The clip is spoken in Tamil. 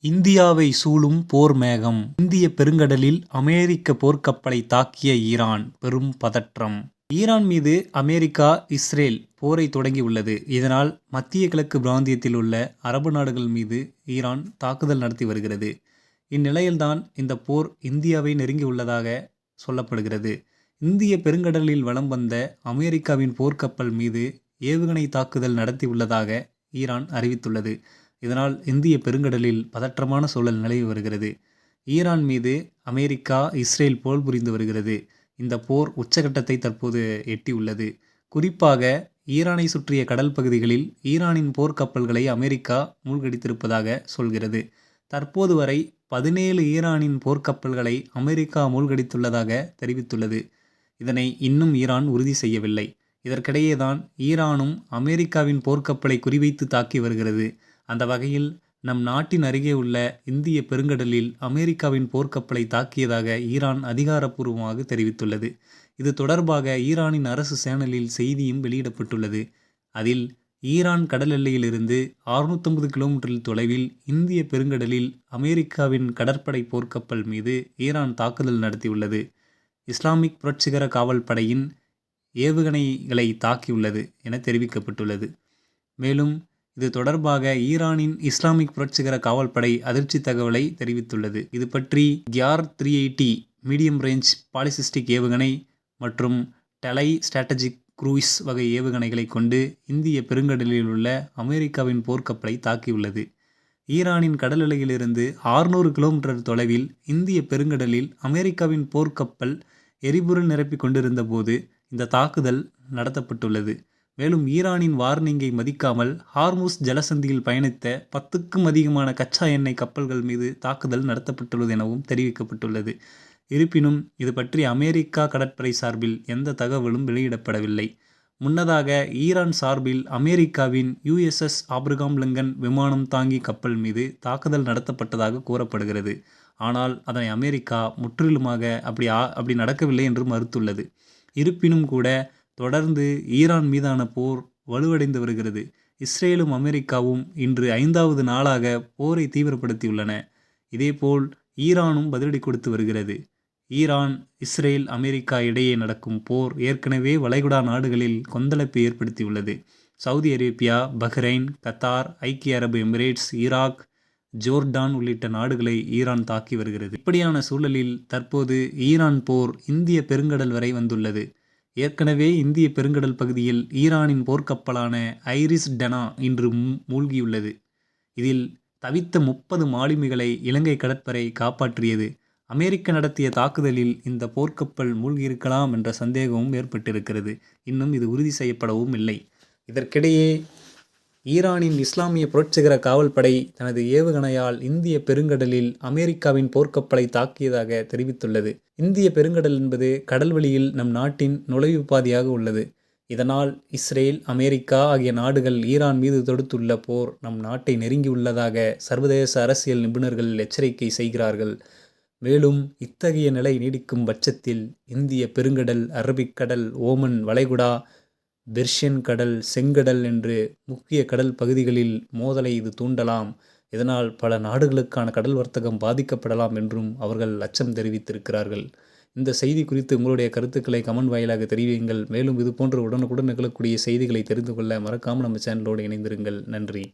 இந்தியாவை சூழும் போர் மேகம். இந்திய பெருங்கடலில் அமெரிக்க போர்க்கப்பலை தாக்கிய ஈரான், பெரும் பதற்றம். ஈரான் மீது அமெரிக்கா, இஸ்ரேல் போரை தொடங்கியுள்ளது. இதனால் மத்திய கிழக்கு பிராந்தியத்தில் உள்ள அரபு நாடுகள் மீது ஈரான் தாக்குதல் நடத்தி வருகிறது. இந்நிலையில்தான் இந்த போர் இந்தியாவை நெருங்கியுள்ளதாக சொல்லப்படுகிறது. இந்திய பெருங்கடலில் வலம் வந்த அமெரிக்காவின் போர்க்கப்பல் மீது ஏவுகணை தாக்குதல் நடத்தியுள்ளதாக ஈரான் அறிவித்துள்ளது. இதனால் இந்திய பெருங்கடலில் பதற்றமான சூழல் நிலவி வருகிறது. ஈரான் மீது அமெரிக்கா, இஸ்ரேல் போர் புரிந்து வருகிறது. இந்த போர் உச்சகட்டத்தை தற்போது எட்டியுள்ளது. குறிப்பாக ஈரானை சுற்றிய கடல் பகுதிகளில் ஈரானின் போர்க்கப்பல்களை அமெரிக்கா மூழ்கடித்திருப்பதாக சொல்கிறது. தற்போது வரை 17 ஈரானின் போர்க்கப்பல்களை அமெரிக்கா மூழ்கடித்துள்ளதாக தெரிவித்துள்ளது. இதனை இன்னும் ஈரான் உறுதி செய்யவில்லை. இதற்கிடையேதான் ஈரானும் அமெரிக்காவின் போர்க்கப்பலை குறிவைத்து தாக்கி வருகிறது. அந்த வகையில் நம் நாட்டின் அருகே உள்ள இந்திய பெருங்கடலில் அமெரிக்காவின் போர்க்கப்பலை தாக்கியதாக ஈரான் அதிகாரப்பூர்வமாக தெரிவித்துள்ளது. இது தொடர்பாக ஈரானின் அரசு சேனலில் செய்தியும் வெளியிடப்பட்டுள்ளது. அதில் ஈரான் கடல் எல்லையிலிருந்து 650 கிலோமீட்டர் தொலைவில் இந்திய பெருங்கடலில் அமெரிக்காவின் கடற்படை போர்க்கப்பல் மீது ஈரான் தாக்குதல் நடத்தியுள்ளது. இஸ்லாமிக் புரட்சிகர காவல் படையின் ஏவுகணைகளை தாக்கியுள்ளது என தெரிவிக்கப்பட்டுள்ளது. மேலும் இது தொடர்பாக ஈரானின் இஸ்லாமிக் புரட்சிகர காவல்படை அதிர்ச்சி தகவலை தெரிவித்துள்ளது. இது பற்றி கியார் 380 மீடியம் ரேஞ்ச் பாலிஸ்டிக் ஏவுகணை மற்றும் டெலை ஸ்ட்ராட்டஜிக் குரூயிஸ் வகை ஏவுகணைகளை கொண்டு இந்திய பெருங்கடலில் உள்ள அமெரிக்காவின் போர்க்கப்பலை தாக்கியுள்ளது. ஈரானின் கடல் எல்லையிலிருந்து 600 கிலோமீட்டர் தொலைவில் இந்திய பெருங்கடலில் அமெரிக்காவின் போர்க்கப்பல் எரிபொருள் நிரப்பிக் கொண்டிருந்த போது இந்த தாக்குதல் நடத்தப்பட்டுள்ளது. மேலும் ஈரானின் வார்னிங்கை மதிக்காமல் ஹார்முஸ் ஜலசந்தியில் பயணித்த 10க்கும் அதிகமான கச்சா எண்ணெய் கப்பல்கள் மீது தாக்குதல் நடத்தப்பட்டுள்ளது எனவும் தெரிவிக்கப்பட்டுள்ளது. இருப்பினும் இது பற்றி அமெரிக்கா கடற்படை சார்பில் எந்த தகவலும் வெளியிடப்படவில்லை. முன்னதாக ஈரான் சார்பில் அமெரிக்காவின் USS ஆப்ரகாம் லிங்கன் விமானம் தாங்கி கப்பல் மீது தாக்குதல் நடத்தப்பட்டதாக கூறப்படுகிறது. ஆனால் அதனை அமெரிக்கா முற்றிலுமாக அப்படி நடக்கவில்லை என்று மறுத்துள்ளது. இருப்பினும் கூட தொடர்ந்து ஈரான் மீதான போர் வலுவடைந்து வருகிறது. இஸ்ரேலும் அமெரிக்காவும் இன்று 5வது நாளாக போரை தீவிரப்படுத்தியுள்ளன. இதேபோல் ஈரானும் பதிலடி கொடுத்து வருகிறது. ஈரான், இஸ்ரேல், அமெரிக்கா இடையே நடக்கும் போர் ஏற்கனவே வளைகுடா நாடுகளில் கொந்தளிப்பை ஏற்படுத்தியுள்ளது. சவுதி அரேபியா, பஹ்ரைன், கத்தார், ஐக்கிய அரபு எமிரேட்ஸ், ஈராக், ஜோர்டான் உள்ளிட்ட நாடுகளை ஈரான் தாக்கி வருகிறது. இப்படியான சூழலில் தற்போது ஈரான் போர் இந்திய பெருங்கடல் வரை வந்துள்ளது. ஏற்கனவே இந்திய பெருங்கடல் பகுதியில் ஈரானின் போர்க்கப்பலான ஐரிஸ் டெனா இன்று மூழ்கியுள்ளது. இதில் தவித்த 30 மாலுமிகளை இலங்கை கடற்படை காப்பாற்றியது. அமெரிக்கா நடத்திய தாக்குதலில் இந்த போர்க்கப்பல் மூழ்கியிருக்கலாம் என்ற சந்தேகமும் ஏற்பட்டிருக்கிறது. இன்னும் இது உறுதி செய்யப்படவும் இல்லை. இதற்கிடையே ஈரானின் இஸ்லாமிய புரட்சிகர காவல்படை தனது ஏவுகணையால் இந்திய பெருங்கடலில் அமெரிக்காவின் போர்க்கப்பலை தாக்கியதாக தெரிவித்துள்ளது. இந்திய பெருங்கடல் என்பது கடல்வழியில் நம் நாட்டின் நுழைவு பாதையாக உள்ளது. இதனால் இஸ்ரேல், அமெரிக்கா ஆகிய நாடுகள் ஈரான் மீது தொடுத்துள்ள போர் நம் நாட்டை நெருங்கியுள்ளதாக சர்வதேச அரசியல் நிபுணர்கள் எச்சரிக்கை செய்கிறார்கள். மேலும் இத்தகைய நிலை நீடிக்கும் பட்சத்தில் இந்திய பெருங்கடல், அரபிக்கடல், ஓமன் வளைகுடா, பெர்ஷியன் கடல், செங்கடல் என்று முக்கிய கடல் பகுதிகளில் மோதலை இது தூண்டலாம். இதனால் பல நாடுகளுக்கான கடல் வர்த்தகம் பாதிக்கப்படலாம் என்றும் அவர்கள் அச்சம் தெரிவித்திருக்கிறார்கள். இந்த செய்தி குறித்து உங்களுடைய கருத்துக்களை கமெண்ட் வாயிலாக தெரிவியுங்கள். மேலும் இதுபோன்ற உடனுக்குடன் நிகழக்கூடிய செய்திகளை தெரிந்து கொள்ள மறக்காமல் நம்ம சேனலோடு இணைந்திருங்கள். நன்றி.